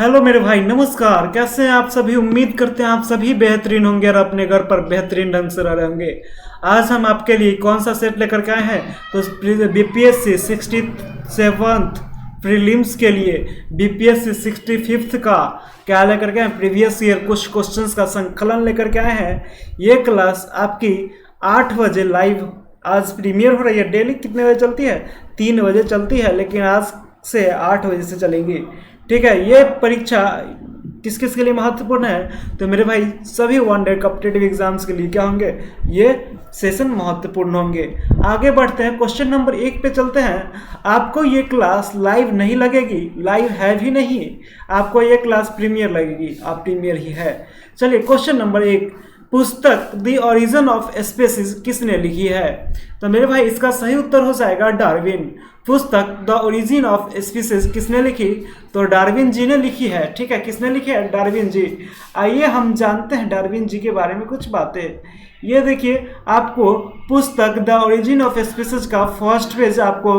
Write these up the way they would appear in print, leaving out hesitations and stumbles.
Hello मेरे भाई, नमस्कार। कैसे हैं आप सभी? उम्मीद करते हैं आप सभी बेहतरीन होंगे और अपने घर पर बेहतरीन ढंग से रह रहे होंगे। आज हम आपके लिए कौन सा सेट लेकर के आए हैं? तो बीपीएससी 67th प्रीलिम्स के लिए बीपीएससी 65th का क्या लेकर के आए? प्रीवियस ईयर कुछ क्वेश्चंस का संकलन लेकर के आए हैं। ये क्लास आपकी 8 बजे लाइव आज प्रीमियर हो रही है। डेली कितने बजे चलती है? 3 बजे चलती है, लेकिन आज से 8 बजे से चलेंगी। ठीक है। ये परीक्षा किस किस के लिए महत्वपूर्ण है? तो मेरे भाई सभी 1 डे कॉम्पिटिटिव एग्जाम्स के लिए क्या होंगे? ये सेशन महत्वपूर्ण होंगे। आगे बढ़ते हैं, क्वेश्चन नंबर 1 पे चलते हैं। आपको ये क्लास लाइव नहीं लगेगी, लाइव है भी नहीं। आपको ये क्लास प्रीमियर लगेगी, आप प्रीमियर ही है। चलिए क्वेश्चन नंबर 1, पुस्तक द ओरिजिन ऑफ स्पीसीज किसने लिखी है? तो मेरे भाई इसका सही उत्तर हो जाएगा डार्विन। पुस्तक द ओरिजिन ऑफ स्पीसीज किसने लिखी? तो डार्विन जी ने लिखी है। ठीक है, किसने लिखी है? डार्विन जी। आइए हम जानते हैं डार्विन जी के बारे में कुछ बातें। ये देखिए, आपको पुस्तक द ओरिजिन ऑफ स्पीसीज का फर्स्ट पेज आपको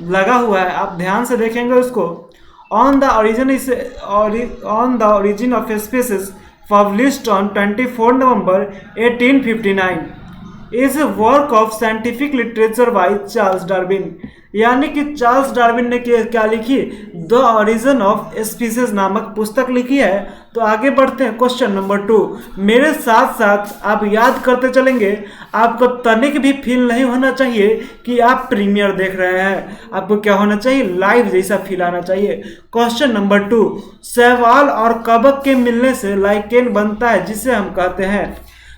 लगा हुआ है, आप ध्यान से देखेंगे उसको। On the origin of species published on 24 November 1859 is a work of scientific literature by Charles Darwin। यानी कि चार्ल्स डार्विन ने क्या लिखी? द ओरिजिन ऑफ स्पीसीज नामक पुस्तक लिखी है। तो आगे बढ़ते हैं, क्वेश्चन नंबर 2। मेरे साथ साथ आप याद करते चलेंगे। आपको तनिक भी फील नहीं होना चाहिए कि आप प्रीमियर देख रहे हैं। आपको क्या होना चाहिए? लाइव जैसा फील आना चाहिए। क्वेश्चन नंबर 2, शैवाल और कवक के मिलने से लाइकेन बनता है, जिसे हम कहते हैं।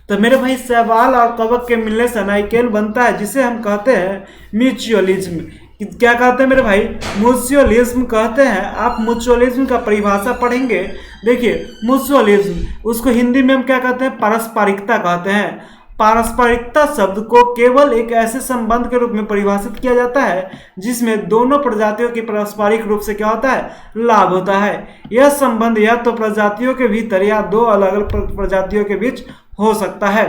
तो मेरे भाई शैवाल और कवक के मिलने से लाइकेन बनता है, जिसे हम कहते हैं म्यूचुअलिज्म। क्या कहते हैं मेरे भाई? म्यूचुअलिज्म कहते हैं। आप म्यूचुअलिज्म का परिभाषा पढ़ेंगे। देखिए, म्यूचुअलिज्म उसको हिंदी में हम क्या कहते हैं? पारस्परिकता कहते हैं। पारस्परिकता शब्द को केवल एक ऐसे संबंध के रूप में परिभाषित किया जाता है जिसमें दोनों प्रजातियों की पारस्परिक रूप से क्या होता है? लाभ होता है। यह संबंध या तो प्रजातियों के भीतर या दो अलग अलग प्रजातियों के बीच हो सकता है।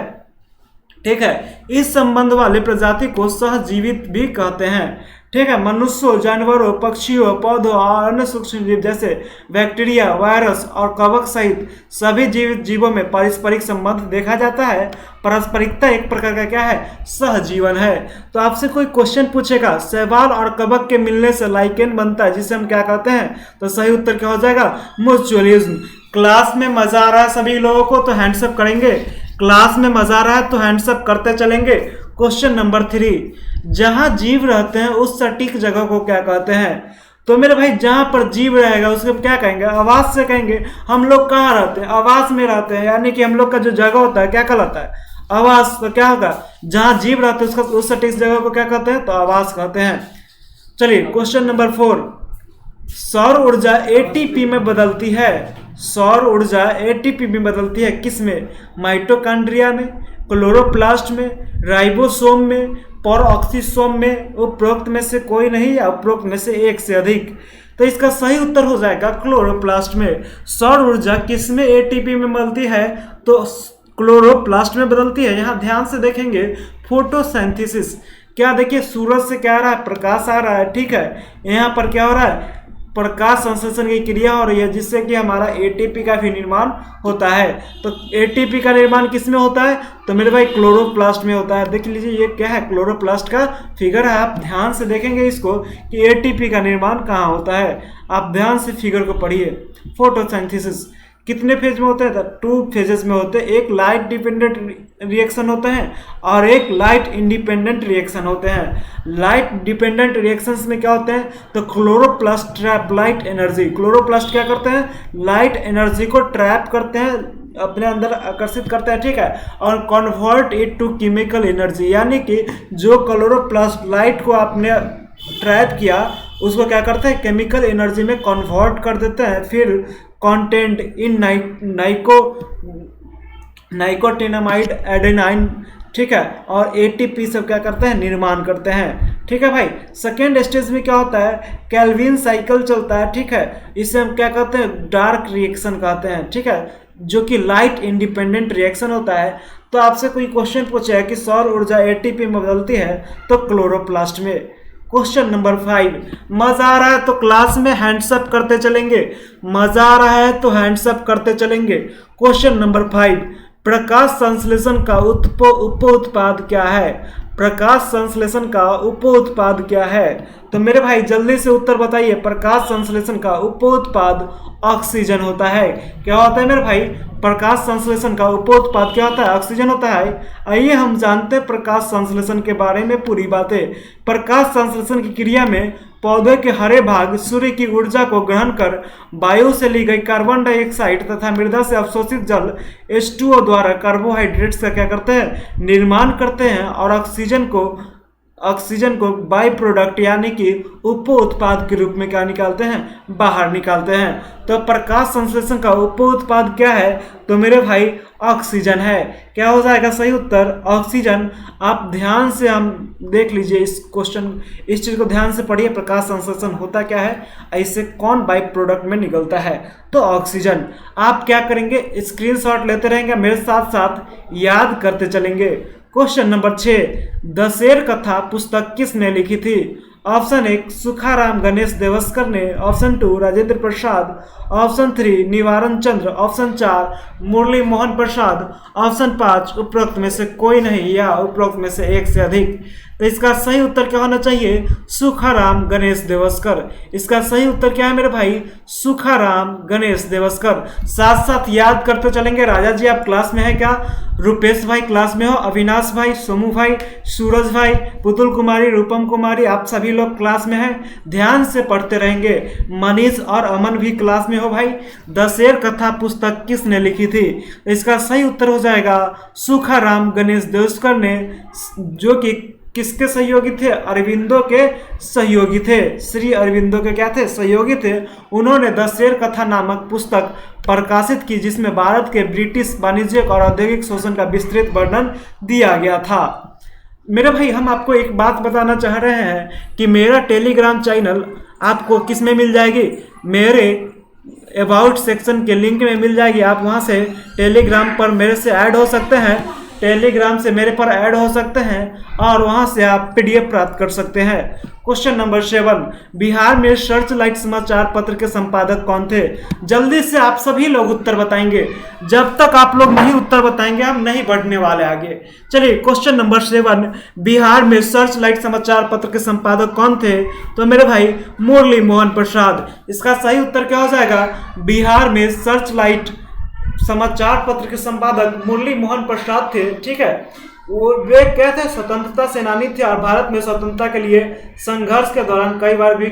ठीक है, इस संबंध वाले प्रजाति को सहजीवित भी कहते हैं। ठीक है, मनुष्यों, जानवरों, पक्षियों, पौधों और अन्य सूक्ष्म जीव जैसे बैक्टीरिया, वायरस और कवक सहित सभी जीवित जीवों में पारस्परिक संबंध देखा जाता है। पारस्परिकता एक प्रकार का क्या है? सहजीवन है। तो आपसे कोई क्वेश्चन पूछेगा, शैवाल और कवक के मिलने से लाइकेन बनता है, जिसे हम क्या कहते हैं? तो सही उत्तर क्या हो जाएगा? म्यूचुअलिज्म। क्लास में मजा आ रहा है सभी लोगों को? तो हैंड्सअप करेंगे। क्लास में मजा आ रहा है तो हैंड्सअप करते चलेंगे। क्वेश्चन नंबर 3, जहां जीव रहते हैं उस सटीक जगह को क्या कहते हैं? तो मेरे भाई जहां पर जीव रहेगा उसको क्या कहेंगे? आवास से कहेंगे। हम लोग कहाँ रहते हैं? आवास में रहते हैं, यानी कि हम लोग का जो जगह होता है क्या कहलाता है? आवास। तो क्या होगा? जहां जीव रहते हैं उसका उस सटीक जगह को क्या कहते हैं? तो आवास कहते हैं। चलिए क्वेश्चन नंबर 4, सौर ऊर्जा एटीपी में बदलती है। सौर ऊर्जा एटीपी में बदलती है किसमें? माइटोकॉन्ड्रिया में, क्लोरोप्लास्ट में, राइबोसोम में, परऑक्सीसोम में। उपरोक्त में से कोई नहीं या उपरोक्त में से एक से अधिक। तो इसका सही उत्तर हो जाएगा क्लोरोप्लास्ट में। सौर ऊर्जा किसमें एटीपी में बदलती है? तो क्लोरोप्लास्ट में बदलती है। यहाँ ध्यान से देखेंगे, फोटोसिंथेसिस। क्या देखिए, सूरज से क्या आ रहा है? प्रकाश आ रहा है। ठीक है, यहाँ पर क्या हो रहा है? प्रकाश संश्लेषण की क्रिया हो रही है, जिससे कि हमारा एटीपी का भी निर्माण होता है। तो एटीपी का निर्माण किस में होता है? तो मेरे भाई क्लोरोप्लास्ट में होता है। देख लीजिए, ये क्या है? क्लोरोप्लास्ट का फिगर है। आप ध्यान से देखेंगे इसको कि एटीपी का निर्माण कहाँ होता है। आप ध्यान से फिगर को पढ़िए। फोटोसिंथेसिस कितने फेज में होते हैं? 2 फेजेस में होते हैं। एक लाइट डिपेंडेंट रिएक्शन होते हैं और एक लाइट इंडिपेंडेंट रिएक्शन होते हैं। लाइट डिपेंडेंट रिएक्शंस में क्या होते हैं? तो chloroplast trap light energy. Chloroplast क्या करते हैं? लाइट एनर्जी को ट्रैप करते हैं, अपने अंदर आकर्षित करते हैं। ठीक है, और convert it to chemical energy, यानी कि जो क्लोरोप्लास्ट लाइट को आपने ट्रैप किया उसको क्या करते हैं? केमिकल एनर्जी में कन्वर्ट कर देते हैं। फिर कंटेंट इन नाइकोटिनामाइड एडेनाइन। ठीक है, और एटीपी सब क्या करते हैं? निर्माण करते हैं। ठीक है भाई, सेकेंड स्टेज में क्या होता है? कैल्विन साइकिल चलता है। ठीक है, इसे हम क्या कहते हैं? डार्क रिएक्शन कहते हैं। ठीक है, जो कि लाइट इंडिपेंडेंट रिएक्शन होता है। तो आपसे कोई क्वेश्चन पूछा है कि सौर ऊर्जा एटीपी में बदलती है, तो क्लोरोप्लास्ट में। क्वेश्चन नंबर 5, मजा आ रहा है तो क्लास में हैंड्सअप करते चलेंगे, मजा आ रहा है तो हैंड्सअप करते चलेंगे। क्वेश्चन नंबर 5, प्रकाश संश्लेषण का उप उत्पाद क्या है? प्रकाश संश्लेषण का उप उत्पाद क्या है? तो मेरे भाई जल्दी से उत्तर बताइए। प्रकाश संश्लेषण का उप उत्पाद ऑक्सीजन होता है। क्या होता है मेरे भाई? प्रकाश संश्लेषण का उप उत्पाद क्या होता है? ऑक्सीजन होता है। आइए हम जानते हैं प्रकाश संश्लेषण के बारे में पूरी बातें। प्रकाश संश्लेषण की क्रिया में पौधे के हरे भाग सूर्य की ऊर्जा को ग्रहण कर वायु से ली गई कार्बन डाइऑक्साइड तथा मृदा से अवशोषित जल H2O द्वारा कार्बोहाइड्रेट्स का क्या करते हैं? निर्माण करते हैं और ऑक्सीजन को बाई प्रोडक्ट यानी कि उप उत्पाद के रूप में क्या निकालते हैं? बाहर निकालते हैं। तो प्रकाश संश्लेषण का उप उत्पाद क्या है? तो मेरे भाई ऑक्सीजन है। क्या हो जाएगा सही उत्तर? ऑक्सीजन। आप ध्यान से हम देख लीजिए इस क्वेश्चन, इस चीज को ध्यान से पढ़िए। प्रकाश संश्लेषण होता क्या है, ऐसे कौन बाई प्रोडक्ट में निकलता है? तो ऑक्सीजन। आप क्या करेंगे? स्क्रीनशॉट लेते रहेंगे, मेरे साथ साथ याद करते चलेंगे। क्वेश्चन नंबर 6, दशेर कथा पुस्तक किसने लिखी थी? ऑप्शन 1 सुखाराम गणेश देवस्कर ने, ऑप्शन 2 राजेंद्र प्रसाद, ऑप्शन 3 निवारण चंद्र, ऑप्शन 4 मुरली मोहन प्रसाद, ऑप्शन 5 उपरोक्त में से कोई नहीं या उपरोक्त में से एक से अधिक। तो इसका सही उत्तर क्या होना चाहिए? सुखाराम गणेश देवस्कर। इसका सही उत्तर क्या है मेरे भाई? सुखाराम गणेश देवस्कर। साथ साथ याद करते चलेंगे। राजा जी आप क्लास में है क्या? रुपेश भाई क्लास में हो, अविनाश भाई, सोमू भाई, सूरज भाई, पुतुल कुमारी, रूपम कुमारी, आप सभी लोग क्लास में हैं, ध्यान से पढ़ते रहेंगे। मनीष और अमन भी क्लास में हो भाई। दशेर कथा पुस्तक किसने लिखी थी? इसका सही उत्तर हो जाएगा सुखाराम गणेश देवस्कर ने, जो कि किसके सहयोगी थे? अरविंदो के सहयोगी थे। श्री अरविंदो के क्या थे? सहयोगी थे। उन्होंने दशेर कथा नामक पुस्तक प्रकाशित की जिसमें भारत के ब्रिटिश वाणिज्यिक और औद्योगिक शोषण का विस्तृत वर्णन दिया गया था। मेरे भाई हम आपको एक बात बताना चाह रहे हैं कि मेरा टेलीग्राम चैनल आपको किस में मिल जाएगी? मेरे अबाउट सेक्शन के लिंक में मिल जाएगी। आप वहां से टेलीग्राम पर मेरे से ऐड हो सकते हैं, टेलीग्राम से मेरे पर ऐड हो सकते हैं और वहां से आप PDF प्राप्त कर सकते हैं। क्वेश्चन नंबर 7, बिहार में सर्च लाइट समाचार पत्र के संपादक कौन थे? जल्दी से आप सभी लोग उत्तर बताएंगे। जब तक आप लोग नहीं उत्तर बताएंगे हम नहीं बढ़ने वाले आगे। चलिए क्वेश्चन नंबर 7, बिहार में सर्च लाइट समाचार पत्र के संपादक कौन थे? तो मेरे भाई मुरली मोहन प्रसाद। इसका सही उत्तर क्या हो जाएगा? बिहार में सर्च लाइट समाचार पत्र के संपादक मुरली मोहन प्रसाद थे। ठीक है, वे क्या थे? स्वतंत्रता सेनानी थे और भारत में स्वतंत्रता के लिए संघर्ष के दौरान कई बार भी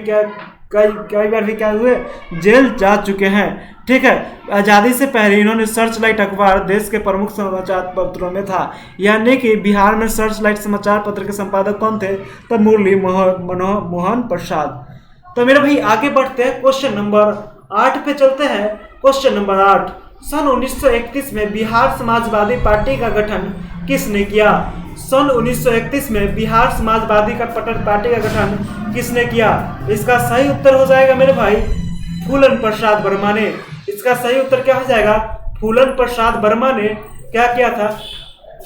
क्या हुए? जेल जा चुके हैं। ठीक है, आज़ादी से पहले इन्होंने सर्च लाइट अखबार देश के प्रमुख समाचार पत्रों में था। यानी कि बिहार में सर्च लाइट समाचार पत्र के संपादक कौन थे? तो मुरली मोहन प्रसाद। तो मेरे भाई आगे बढ़ते हैं, क्वेश्चन नंबर 8 पे चलते हैं। क्वेश्चन नंबर 8, सन 1931 में बिहार समाजवादी पार्टी का गठन किसने किया? सन 1931 में बिहार समाजवादी पार्टी का गठन किसने किया? इसका सही उत्तर हो जाएगा मेरे भाई फूलन प्रसाद वर्मा ने। इसका सही उत्तर क्या हो जाएगा? फूलन प्रसाद वर्मा ने क्या किया था?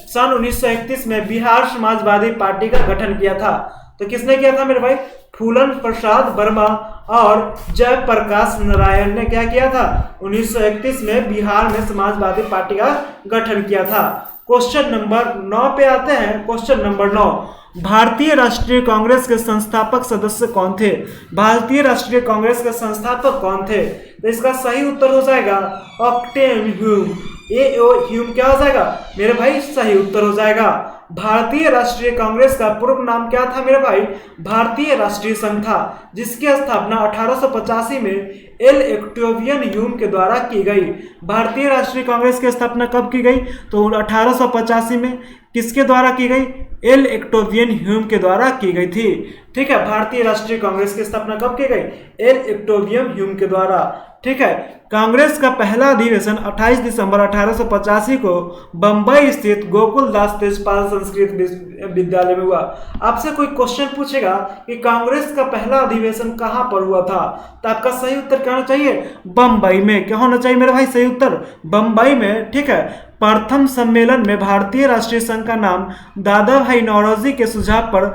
सन 1931 में बिहार समाजवादी पार्टी का गठन किया था। तो किसने किया था मेरे भाई? फूलन प्रसाद वर्मा और जयप्रकाश नारायण ने क्या किया था? 1931 में बिहार में समाजवादी पार्टी का गठन किया था। क्वेश्चन नंबर 9 पे आते हैं। क्वेश्चन नंबर 9, भारतीय राष्ट्रीय कांग्रेस के संस्थापक सदस्य कौन थे? भारतीय राष्ट्रीय कांग्रेस के संस्थापक कौन थे? तो इसका सही उत्तर हो जाएगा ऑक्टेन ह्यूम। ह्यूम क्या हो जाएगा मेरे भाई? सही उत्तर हो जाएगा। भारतीय राष्ट्रीय कांग्रेस का पूर्व नाम क्या था मेरे भाई? भारतीय राष्ट्रीय संघ था, जिसकी स्थापना 1885 में एल ऑक्टेवियन ह्यूम के द्वारा की गई। भारतीय राष्ट्रीय कांग्रेस की स्थापना कब की गई? तो 1885 में। किसके द्वारा की गई? एल ऑक्टेवियन ह्यूम के द्वारा की गई थी। ठीक है, भारतीय राष्ट्रीय कांग्रेस की स्थापना कब की गई? एल ऑक्टेवियन ह्यूम के द्वारा। ठीक है, कांग्रेस का पहला अधिवेशन 28 दिसंबर 1885 को बंबई स्थित गोकुलदास तेजपाल संस्कृत विद्यालय में हुआ। आपसे कोई क्वेश्चन पूछेगा कि कांग्रेस का पहला अधिवेशन कहां पर हुआ था, तो आपका सही उत्तर क्या होना चाहिए? बंबई में। क्या होना चाहिए मेरे भाई? सही उत्तर बंबई में। ठीक है, प्रथम सम्मेलन में भारतीय राष्ट्रीय संघ का नाम दादा भाई नौरोजी के सुझाव पर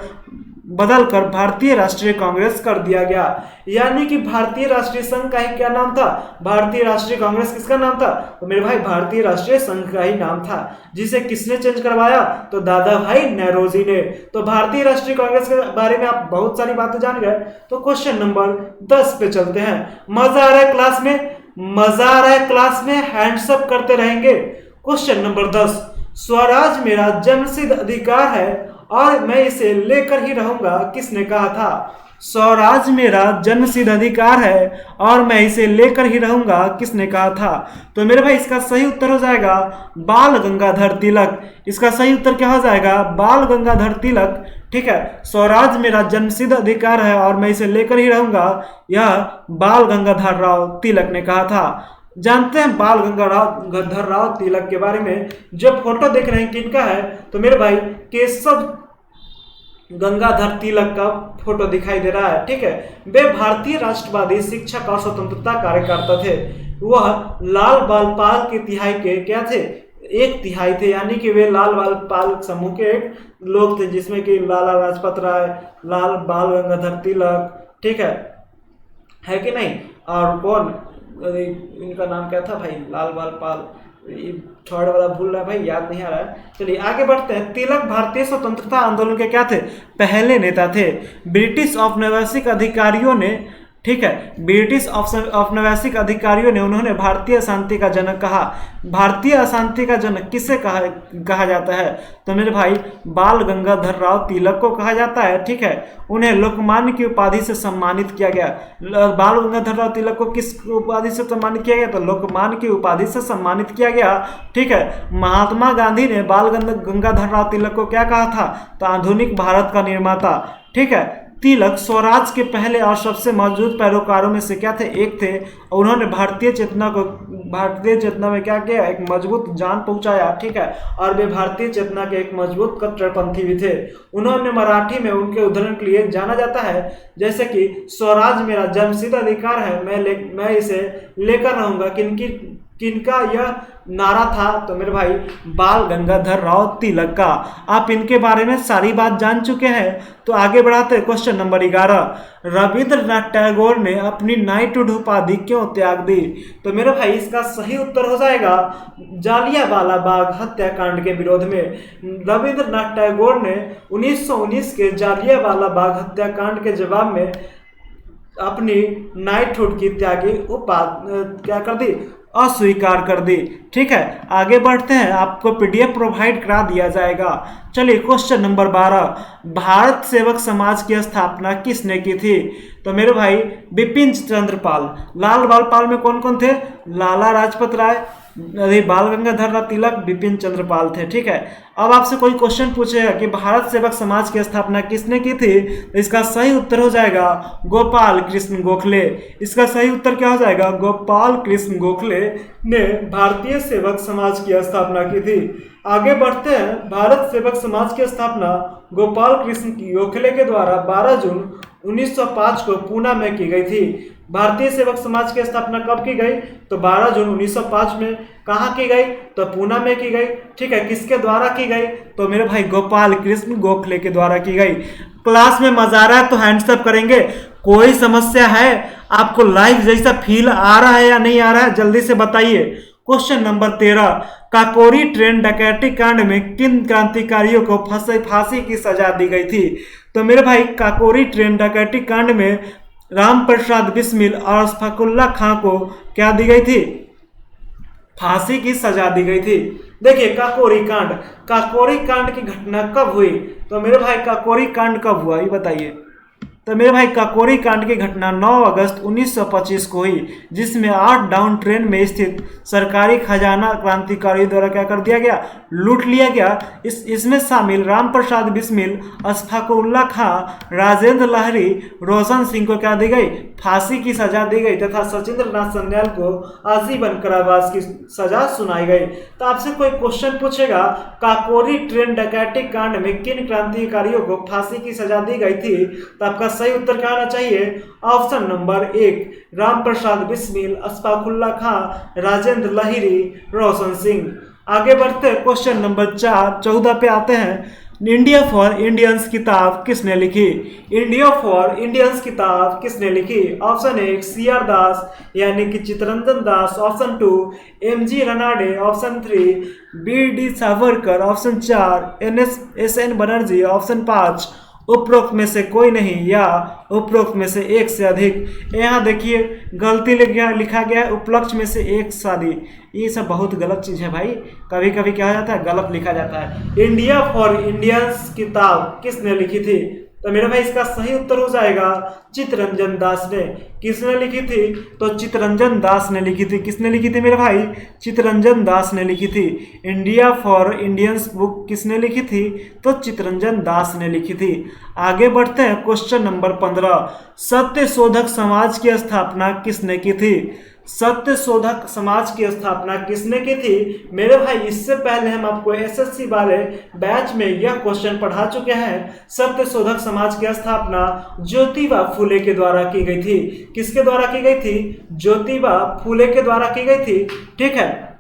बदलकर भारतीय राष्ट्रीय कांग्रेस कर दिया गया। यानी कि भारतीय राष्ट्रीय संघ का ही क्या नाम था, भारतीय राष्ट्रीय कांग्रेस किसका नाम था, तो मेरे भाई भारतीय राष्ट्रीय संघ का ही नाम था। जिसे किसने चेंज करवाया, तो दादा भाई नेहरूजी ने। तो भारतीय राष्ट्रीय कांग्रेस के बारे में आप बहुत सारी बातें जान गए। तो क्वेश्चन नंबर 10 पे चलते हैं। मजा आ रहा है क्लास में, मजा आ रहा है क्लास में, हैंड्स अप करते रहेंगे। क्वेश्चन नंबर 10, स्वराज मेरा जन्मसिद्ध अधिकार है और मैं इसे लेकर ही रहूंगा, किसने कहा था। स्वराज मेरा जन्मसिद्ध अधिकार है और मैं इसे लेकर ही रहूंगा, किसने कहा था। तो मेरे भाई इसका सही उत्तर हो जाएगा बाल गंगाधर तिलक। इसका सही उत्तर क्या हो जाएगा, बाल गंगाधर तिलक। ठीक है, स्वराज मेरा जन्मसिद्ध अधिकार है और मैं इसे लेकर ही रहूंगा, यह बाल गंगाधर राव तिलक ने कहा था। जानते हैं बाल गंगाधर राव तिलक के बारे में। जो फोटो देख रहे हैं किनका है, तो मेरे भाई केशव गंगाधर तिलक का फोटो दिखाई दे रहा है। ठीक है, वे भारतीय राष्ट्रवादी शिक्षक और स्वतंत्रता कार्यकर्ता थे। वह लाल बाल पाल के तिहाई के क्या थे, एक तिहाई थे। यानी कि वे लाल बाल पाल समूह के एक लोग थे, जिसमें कि लाला लाजपत राय, लाल बाल गंगाधर तिलक, ठीक है कि नहीं, और कौन, इनका नाम क्या था भाई, लाल बाल पाल, थर्ड वाला भूल रहा है भाई, याद नहीं आ रहा है। चलिए आगे बढ़ते हैं। तिलक भारतीय स्वतंत्रता आंदोलन के क्या थे, पहले नेता थे। ब्रिटिश औपनिवेशिक अधिकारियों ने, ठीक है, ब्रिटिश औपनिवेशिक अधिकारियों ने उन्होंने भारतीय अशांति का जनक कहा। भारतीय अशांति का जनक किसे कहा जाता है, तो मेरे भाई बाल गंगाधर राव तिलक को कहा जाता है। ठीक है, उन्हें लोकमान्य की उपाधि से सम्मानित किया गया। बाल गंगाधर राव तिलक को किस उपाधि से सम्मानित किया गया, तो लोकमान्य की उपाधि से सम्मानित किया गया। ठीक है, महात्मा गांधी ने बाल गंगाधर राव तिलक को क्या कहा था, तो आधुनिक भारत का निर्माता। ठीक है, तिलक स्वराज के पहले और सबसे मजबूत पैरोकारों में से क्या थे, एक थे। और उन्होंने भारतीय चेतना में क्या किया, एक मजबूत जान पहुंचाया। ठीक है, और वे भारतीय चेतना के एक मजबूत कट्टरपंथी भी थे। उन्होंने मराठी में उनके उदाहरण के लिए जाना जाता है, जैसे कि स्वराज मेरा जन्मसिद्ध अधिकार है, मैं इसे लेकर रहूंगा। किनका यह नारा था, तो मेरे भाई बाल गंगाधर राव तिलक का। आप इनके बारे में सारी बात जान चुके हैं। तो आगे बढ़ाते हैं। क्वेश्चन नंबर 11, रविंद्रनाथ टैगोर ने अपनी नाइटहुड उपाधि क्यों त्याग दी, तो मेरे भाई इसका सही उत्तर हो जाएगा जालियांवाला बाग हत्याकांड के विरोध में। रविंद्रनाथ टैगोर ने 1919 के जालियांवाला बाग हत्याकांड के जवाब में अपनी नाइटहुड की त्यागी उपाधि क्या कर दी, अस्वीकार कर दी। ठीक है, आगे बढ़ते हैं। आपको पीडीएफ प्रोवाइड करा दिया जाएगा। चलिए क्वेश्चन नंबर 12, भारत सेवक समाज की स्थापना किसने की थी, तो मेरे भाई बिपिन चंद्र पाल। लाल बाल पाल में कौन कौन थे, लाला लाजपत राय, बाल गंगाधर राव तिलक, बिपिन चंद्र पाल थे। ठीक है, अब आपसे कोई क्वेश्चन पूछेगा कि भारत सेवक समाज की स्थापना किसने की थी, तो इसका सही उत्तर हो जाएगा गोपाल कृष्ण गोखले। इसका सही उत्तर क्या हो जाएगा, गोपाल कृष्ण गोखले ने भारतीय सेवक समाज की स्थापना की थी। आगे बढ़ते हैं। भारत सेवक समाज की स्थापना गोपाल कृष्ण गोखले के द्वारा 12 जून 1905 को पूना में की गई थी। भारतीय सेवक समाज की स्थापना कब की गई, तो 12 जून 1905 में। कहाँ की गई, तो पूना में की गई। ठीक है, किसके द्वारा की गई, तो मेरे भाई गोपाल कृष्ण गोखले के द्वारा की गई। क्लास में मजा आ रहा है तो हैंड्स अप करेंगे। कोई समस्या है, आपको लाइव जैसा फील आ रहा है या नहीं आ रहा है, जल्दी से बताइए। क्वेश्चन नंबर 13, काकोरी ट्रेन डकैती कांड में किन क्रांतिकारियों को फांसी की सजा दी गई थी, तो मेरे भाई काकोरी ट्रेन डकैती कांड में राम प्रसाद बिस्मिल और अशफाकुल्ला खां को क्या दी गई थी, फांसी की सजा दी गई थी। देखिए काकोरी कांड की घटना कब हुई, तो मेरे भाई काकोरी कांड कब हुआ ये बताइए। तो मेरे भाई काकोरी कांड की घटना 9 अगस्त 1925 को हुई, जिसमें 8 डाउन ट्रेन में स्थित सरकारी खजाना क्रांतिकारियों द्वारा क्या कर दिया गया, लूट लिया गया। इसमें शामिल राम प्रसाद बिस्मिल, अशफाकुल्ला खां, राजेंद्र लाहिड़ी, रोशन सिंह को क्या दी गई, फांसी की सजा दी गई तथा सचिंद्र नाथ सन्याल को आजीवन कारावास की सजा सुनाई गई। तो आपसे कोई क्वेश्चन पूछेगा काकोरी ट्रेन डकैती कांड में किन क्रांतिकारियों को फांसी की सजा दी गई थी, तो आपका सही उत्तर क्या होना चाहिए, ऑप्शन नंबर 1 राम प्रसाद बिस्मिल, अशफाकुल्ला खां, राजेंद्र लाहिड़ी, रोशन सिंह। आगे बढ़ते क्वेश्चन नंबर 14 पे आते हैं। इंडिया फॉर इंडियंस किताब किसने लिखी? इंडिया फॉर इंडियंस किताब किसने लिखी? ऑप्शन 1 CR दास यानी कि Chittaranjan Das, option 2 MG Ranade, option 3 BD Savarkar, option 4 SN Banerjee, option 5 उपरोक्त में से कोई नहीं या उपरोक्त में से एक से अधिक। यहाँ देखिए गलती लिखा गया है उपलक्ष में से एक शादी, ये सब बहुत गलत चीज़ है भाई। कभी कभी क्या हो जाता है, गलत लिखा जाता है। इंडिया फॉर इंडियंस किताब किसने लिखी थी? तो मेरे भाई इसका सही उत्तर हो जाएगा चित्तरंजन दास ने। किसने लिखी थी? तो चित्तरंजन दास ने लिखी थी। किसने लिखी थी मेरे भाई? चित्तरंजन दास ने लिखी थी। इंडिया फॉर इंडियंस बुक किसने लिखी थी? तो चित्तरंजन दास ने लिखी थी। आगे बढ़ते हैं क्वेश्चन नंबर 15। सत्य शोधक समाज की स्थापना किसने की थी? सत्य शोधक समाज की स्थापना किसने की थी? मेरे भाई इससे पहले हम आपको SSC वाले बैच में यह क्वेश्चन पढ़ा चुके हैं। सत्य शोधक समाज की स्थापना ज्योतिबा फूले के द्वारा की गई थी। किसके द्वारा की गई थी? ज्योतिबा फूले के द्वारा की गई थी। ठीक है,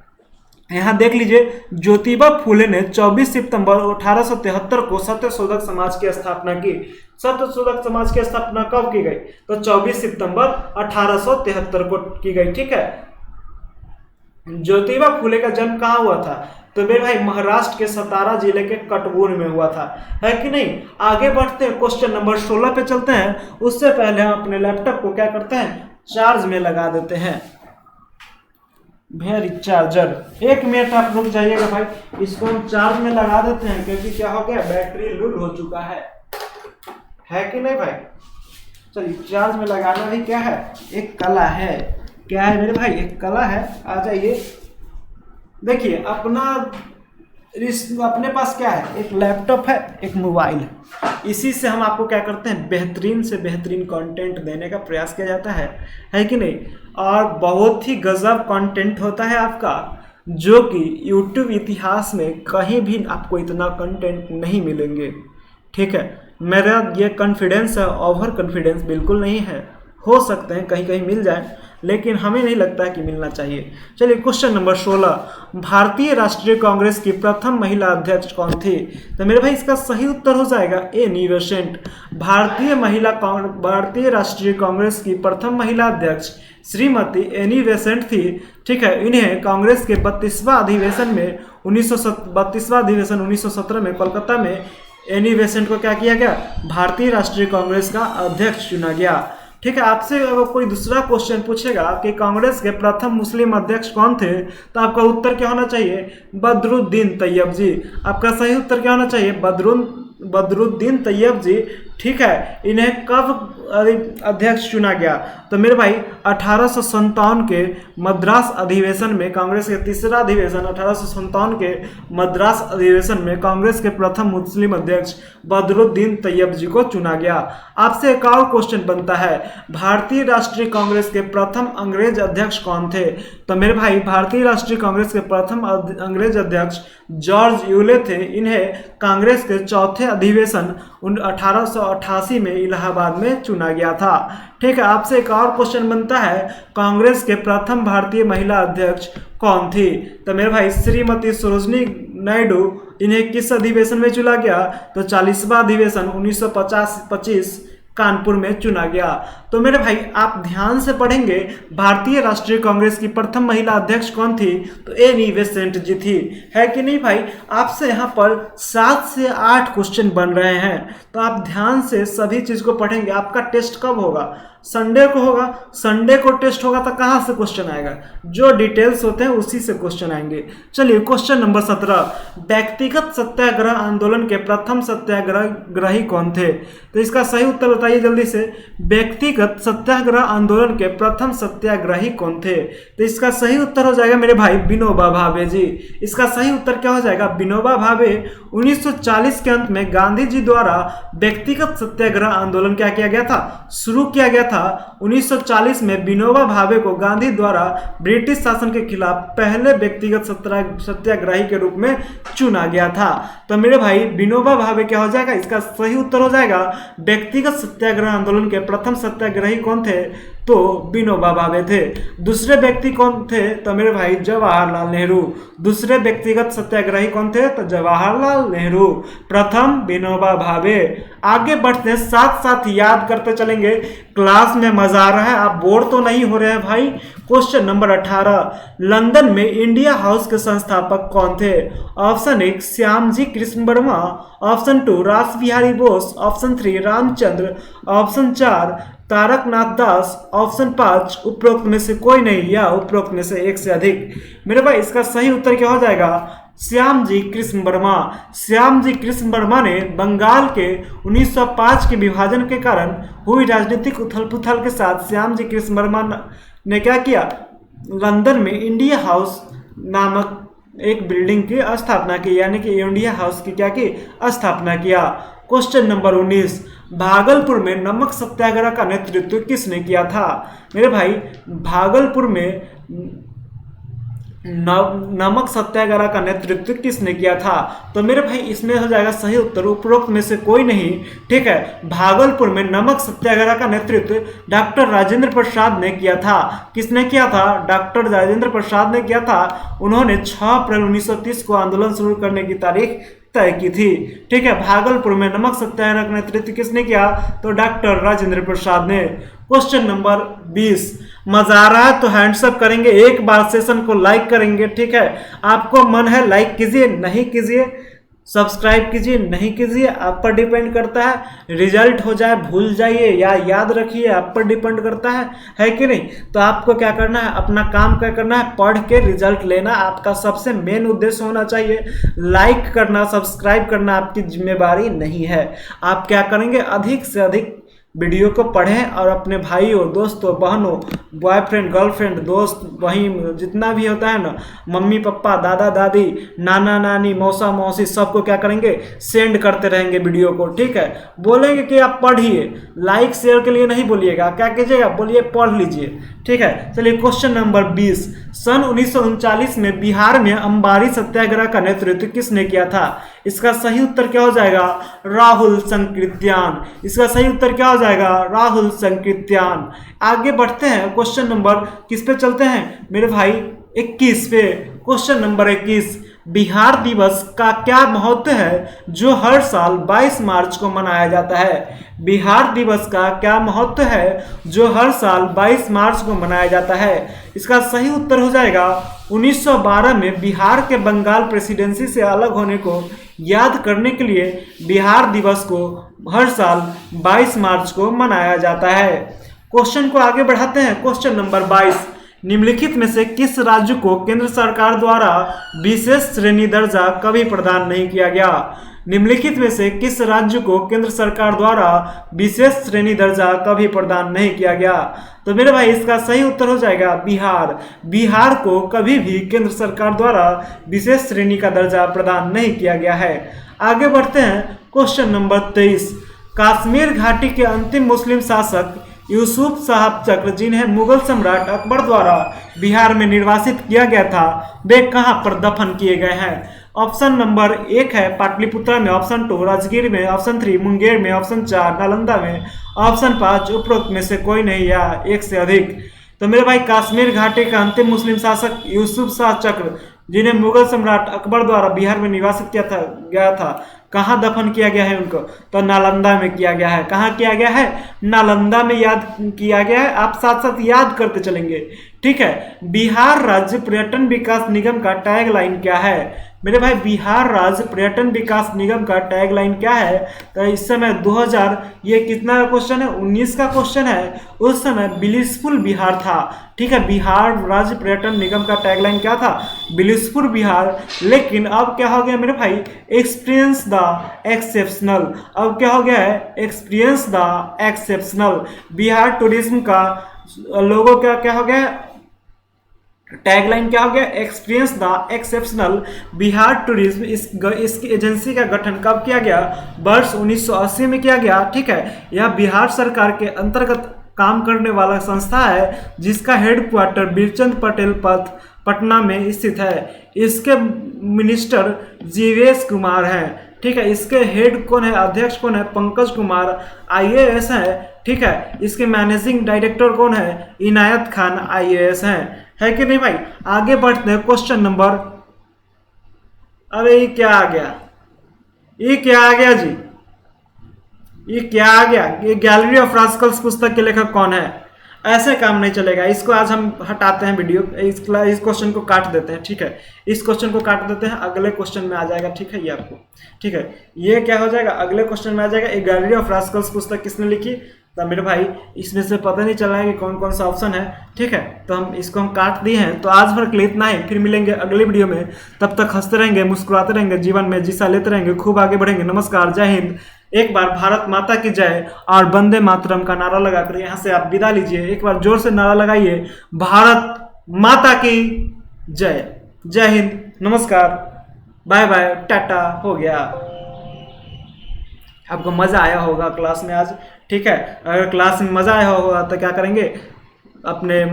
यहाँ देख लीजिए ज्योतिबा फूले ने 24 सितंबर 1873 को सत्य शोधक समाज की स्थापना की। सत्य शोधक समाज की स्थापना कब की गई? तो 24 सितंबर 1873 को की गई। ठीक है, ज्योतिबा फूले का जन्म कहाँ हुआ था? तो मेरे भाई महाराष्ट्र के सतारा जिले के कटबुन में हुआ था, है कि नहीं। आगे बढ़ते हैं क्वेश्चन नंबर 16 पे चलते हैं। उससे पहले हम अपने लैपटॉप को क्या करते हैं, चार्ज में लगा देते हैं। वेरी चार्जर, 1 मिनट आप रुक जाइएगा भाई, इसको हम चार्ज में लगा देते हैं क्योंकि क्या हो गया, बैटरी लूज हो चुका है कि नहीं भाई। चलिए चार्ज में लगाना भी क्या है, एक कला है। क्या है मेरे भाई? एक कला है। आ जाइए, देखिए अपने पास क्या है, एक लैपटॉप है, एक मोबाइल। इसी से हम आपको क्या करते हैं, बेहतरीन से बेहतरीन कंटेंट देने का प्रयास किया जाता है कि नहीं। और बहुत ही गजब कंटेंट होता है आपका, जो कि YouTube इतिहास में कहीं भी आपको इतना कंटेंट नहीं मिलेंगे। ठीक है, मेरा ये कॉन्फिडेंस है, ओवर कॉन्फिडेंस बिल्कुल नहीं है। हो सकते हैं कहीं कहीं मिल जाए, लेकिन हमें नहीं लगता है कि मिलना चाहिए। चलिए क्वेश्चन नंबर 16, भारतीय राष्ट्रीय कांग्रेस की प्रथम महिला अध्यक्ष कौन थी? तो मेरे भाई इसका सही उत्तर हो जाएगा एनी बेसेंट। भारतीय राष्ट्रीय कांग्रेस की प्रथम महिला अध्यक्ष श्रीमती एनी बेसेंट थी। ठीक है, इन्हें कांग्रेस के 32वां अधिवेशन में 1917 में कोलकाता में एनी बेसेंट को क्या किया गया, भारतीय राष्ट्रीय कांग्रेस का अध्यक्ष चुना गया। ठीक है, आपसे अगर कोई दूसरा क्वेश्चन पूछेगा कि कांग्रेस के प्रथम मुस्लिम अध्यक्ष कौन थे, तो आपका उत्तर क्या होना चाहिए, बदरुद्दीन तैयब जी। आपका सही उत्तर क्या होना चाहिए, बदरुद्दीन तैयब जी। ठीक है, इन्हें कब अध्यक्ष चुना गया? तो मेरे भाई 1857 के मद्रास अधिवेशन में, कांग्रेस के तीसरा अधिवेशन 1857 के मद्रास अधिवेशन में कांग्रेस के प्रथम मुस्लिम अध्यक्ष बदरुद्दीन तैयब जी को चुना गया। आपसे एक और क्वेश्चन बनता है, भारतीय राष्ट्रीय कांग्रेस के प्रथम अंग्रेज अध्यक्ष कौन थे? तो मेरे भाई भारतीय राष्ट्रीय कांग्रेस के प्रथम अंग्रेज अध्यक्ष जॉर्ज यूले थे। इन्हें कांग्रेस के चौथे अधिवेशन 1888 में इलाहाबाद में चुना गया था। ठीक है, आपसे एक और क्वेश्चन बनता है, कांग्रेस के प्रथम भारतीय महिला अध्यक्ष कौन थी? तो मेरे भाई श्रीमती सरोजनी नायडू। इन्हें किस अधिवेशन में चुना गया? तो 40वां अधिवेशन 1925 कानपुर में चुना गया। तो मेरे भाई आप ध्यान से पढ़ेंगे, भारतीय राष्ट्रीय कांग्रेस की प्रथम महिला अध्यक्ष कौन थी? तो एनी बेसेंट जी थी, है कि नहीं भाई। आपसे यहाँ पर 7 से 8 क्वेश्चन बन रहे हैं, तो आप ध्यान से सभी चीज को पढ़ेंगे। आपका टेस्ट कब होगा? संडे को होगा। संडे को टेस्ट होगा तो कहाँ से क्वेश्चन आएगा? जो डिटेल्स होते हैं उसी से क्वेश्चन आएंगे। चलिए क्वेश्चन नंबर 17, व्यक्तिगत सत्याग्रह आंदोलन के प्रथम सत्याग्रही कौन थे? तो इसका सही उत्तर बताइए जल्दी से। व्यक्तिगत सत्याग्रह आंदोलन के प्रथम सत्याग्रही कौन थे? तो इसका सही उत्तर हो जाएगा मेरे भाई विनोबा भावे जी। इसका सही उत्तर क्या हो जाएगा? विनोबा भावे। 1940 के अंत में गांधी जी द्वारा व्यक्तिगत सत्याग्रह आंदोलन क्या किया गया था? शुरू किया गया था। 1940 में विनोबा भावे को गांधी द्वारा ब्रिटिश शासन के खिलाफ पहले व्यक्तिगत सत्याग्रही के रूप में चुना गया था। तो मेरे भाई विनोबा भावे क्या हो जाएगा? इसका सही उत्तर हो जाएगा व्यक्तिगत सत्याग्रह आंदोलन के प्रथम सत्याग्रही कौन थे? तो विनोबा भावे थे। दूसरे व्यक्ति कौन थे? तो मेरे भाई जवाहरलाल नेहरू। दूसरे व्यक्तिगत सत्याग्रही कौन थे? तो जवाहरलाल नेहरू। प्रथम विनोबा भावे। आगे बढ़ते हैं, साथ साथ याद करते चलेंगे, क्लास में मजा आ रहा है, आप बोर तो नहीं हो रहे हैं भाई। क्वेश्चन नंबर 18, लंदन में इंडिया हाउस के संस्थापक कौन थे? ऑप्शन 1 श्यामजी कृष्ण वर्मा, ऑप्शन 2 रास बिहारी बोस, ऑप्शन 3 रामचंद्र, ऑप्शन 4 तारकनाथ दास, ऑप्शन 5 उपरोक्त में से कोई नहीं या उपरोक्त में से एक से अधिक। मेरे भाई इसका सही उत्तर क्या हो जाएगा? श्यामजी कृष्ण वर्मा। श्यामजी कृष्ण वर्मा ने बंगाल के 1905 के विभाजन के कारण हुई राजनीतिक उथल पुथल के साथ श्यामजी कृष्ण वर्मा ने क्या किया? लंदन में इंडिया हाउस नामक एक बिल्डिंग की स्थापना की, यानी कि इंडिया हाउस की क्या की? स्थापना किया। क्वेश्चन नंबर 19, भागलपुर में नमक सत्याग्रह का नेतृत्व किसने किया था? मेरे भाई भागलपुर में नमक सत्याग्रह का नेतृत्व किसने किया था? तो मेरे भाई इसमें हो जाएगा सही उत्तर उपरोक्त में से कोई नहीं। ठीक है, भागलपुर में नमक सत्याग्रह का नेतृत्व डॉक्टर राजेंद्र प्रसाद ने किया था। किसने किया था? डॉक्टर राजेंद्र प्रसाद ने किया था। उन्होंने 6 अप्रैल 1930 को आंदोलन शुरू करने की तारीख तय की थी। ठीक है, भागलपुर में नमक सत्याग्रह का नेतृत्व किसने किया? तो डॉक्टर राजेंद्र प्रसाद ने। क्वेश्चन नंबर 20, मजा आ रहा है तो हैंड्स अप करेंगे, एक बार सेशन को लाइक करेंगे। ठीक है, आपको मन है लाइक कीजिए, नहीं कीजिए, सब्सक्राइब कीजिए, नहीं कीजिए, आप पर डिपेंड करता है। रिजल्ट हो जाए भूल जाइए या याद रखिए, आप पर डिपेंड करता है कि नहीं? तो आपको क्या करना है? अपना काम क्या करना है? पढ़ के रिजल्ट लेना आपका सबसे मेन उद्देश्य होना चाहिए। लाइक करना, सब्सक्राइब करना आपकी जिम्मेदारी नहीं है। आप क्या करेंगे? अधिक से अधिक वीडियो को पढ़ें और अपने भाइयों, दोस्तों, बहनों, बॉयफ्रेंड, गर्लफ्रेंड, दोस्त, वहीं जितना भी होता है ना, मम्मी पापा, दादा दादी, नाना नानी, मौसा मौसी, सबको क्या करेंगे? सेंड करते रहेंगे वीडियो को। ठीक है, बोलेंगे कि आप पढ़िए, लाइक शेयर के लिए नहीं बोलिएगा, क्या कीजिएगा? बोलिए पढ़ लीजिए। ठीक है, चलिए क्वेश्चन नंबर 20, सन 1939 में बिहार में अंबारी सत्याग्रह का नेतृत्व किसने किया था? इसका सही उत्तर क्या हो जाएगा? राहुल संकृत्यान। इसका सही उत्तर क्या हो जाएगा? राहुल संकृत्यान। आगे बढ़ते हैं, क्वेश्चन नंबर किस पे चलते हैं मेरे भाई? 21 पे। क्वेश्चन नंबर 21, बिहार दिवस का क्या महत्व है जो हर साल 22 मार्च को मनाया जाता है? बिहार दिवस का क्या महत्व है जो हर साल 22 मार्च को मनाया जाता है? इसका सही उत्तर हो जाएगा 1912 में बिहार के बंगाल प्रेसिडेंसी से अलग होने को याद करने के लिए बिहार दिवस को हर साल 22 मार्च को मनाया जाता है। क्वेश्चन को आगे बढ़ाते हैं। क्वेश्चन नंबर 22, निम्नलिखित में से किस राज्य को केंद्र सरकार द्वारा विशेष श्रेणी दर्जा कभी प्रदान नहीं किया गया? निम्नलिखित में से किस राज्य को केंद्र सरकार द्वारा विशेष श्रेणी दर्जा कभी प्रदान नहीं किया गया? तो मेरे भाई इसका सही उत्तर हो जाएगा बिहार। बिहार को कभी भी केंद्र सरकार द्वारा विशेष श्रेणी का दर्जा प्रदान नहीं किया गया है। आगे बढ़ते हैं, क्वेश्चन नंबर 23, कश्मीर घाटी के अंतिम मुस्लिम शासक यूसुफ साहब चक्र, जिन्हें मुगल सम्राट अकबर द्वारा बिहार में निर्वासित किया गया था, वे कहाँ पर दफन किए गए हैं? ऑप्शन नंबर 1 है पाटलिपुत्रा में, ऑप्शन 2 राजगीर में, ऑप्शन 3 मुंगेर में, ऑप्शन 4 नालंदा में, ऑप्शन 5 उपरोक्त में से कोई नहीं या एक से अधिक। तो मेरे भाई कश्मीर घाटी का अंतिम मुस्लिम शासक यूसुफ शाह चक्र, जिन्हें मुगल सम्राट अकबर द्वारा बिहार में निवासित गया था, कहाँ दफन किया गया है उनको? तो नालंदा में किया गया है। कहाँ किया गया है? नालंदा में याद किया गया है। आप साथ साथ याद करते चलेंगे। ठीक है, बिहार राज्य पर्यटन विकास निगम का टैगलाइन क्या है? मेरे भाई बिहार राज्य पर्यटन विकास निगम का टैगलाइन क्या है? तो इस समय 2000 ये कितना का क्वेश्चन है? 19 का क्वेश्चन है। उस समय ब्लिसफुल बिहार था। ठीक है, बिहार राज्य पर्यटन निगम का टैगलाइन क्या था? ब्लिसफुल बिहार। लेकिन अब क्या हो गया मेरे भाई? Experience the exceptional. अब क्या हो गया है? Experience the exceptional. Bihar tourism का लोगो क्या हो गया? टैगलाइन क्या हो गया? Experience the exceptional. Bihar tourism इसकी एजेंसी का गठन कब किया गया? वर्ष 1980 में किया गया। ठीक है, यह बिहार सरकार के अंतर्गत काम करने वाला संस्था है, जिसका हेडक्वार्टर बीरचंद पटेल पथ पटना में स्थित है। इसके मिनिस्टर जीवेश कुमार हैं। ठीक है, इसके हेड कौन है? अध्यक्ष कौन है? पंकज कुमार IAS है। ठीक है। इसके मैनेजिंग डायरेक्टर कौन है? इनायत खान IAS है कि नहीं भाई। आगे बढ़ते हैं क्वेश्चन नंबर, अरे ये क्या आ गया, ये क्या आ गया जी, ये क्या आ गया? ये गैलरी ऑफ रास्कल्स पुस्तक के लेखक कौन है? ऐसे काम नहीं चलेगा, इसको आज हम हटाते हैं वीडियो, इस क्वेश्चन को काट देते हैं, ठीक है। इस क्वेश्चन को काट देते हैं, अगले क्वेश्चन में आ जाएगा, ठीक है, ये आपको, ठीक है। ये क्या हो जाएगा, अगले क्वेश्चन में आ जाएगा। ए गैलरी ऑफ रास्कल्स पुस्तक किसने लिखी? तो मेरे भाई इसमें से पता नहीं चल रहा है कि कौन कौन सा ऑप्शन है, ठीक है। तो हम इसको काट दिए हैं। तो आज भर के लिए इतना ही, फिर मिलेंगे अगले वीडियो में। तब तक हंसते रहेंगे, मुस्कुराते रहेंगे, जीवन में जिसा लेते रहेंगे, खूब आगे बढ़ेंगे। नमस्कार, जय हिंद। एक बार भारत माता की जय और वंदे मातरम का नारा लगाकर यहाँ से आप विदा लीजिए। एक बार जोर से नारा लगाइए, भारत माता की जय। जय हिंद, नमस्कार, बाय बाय, टाटा, हो गया। आपको मजा आया होगा क्लास में आज, ठीक है। अगर क्लास में मजा आया होगा तो क्या करेंगे, अपने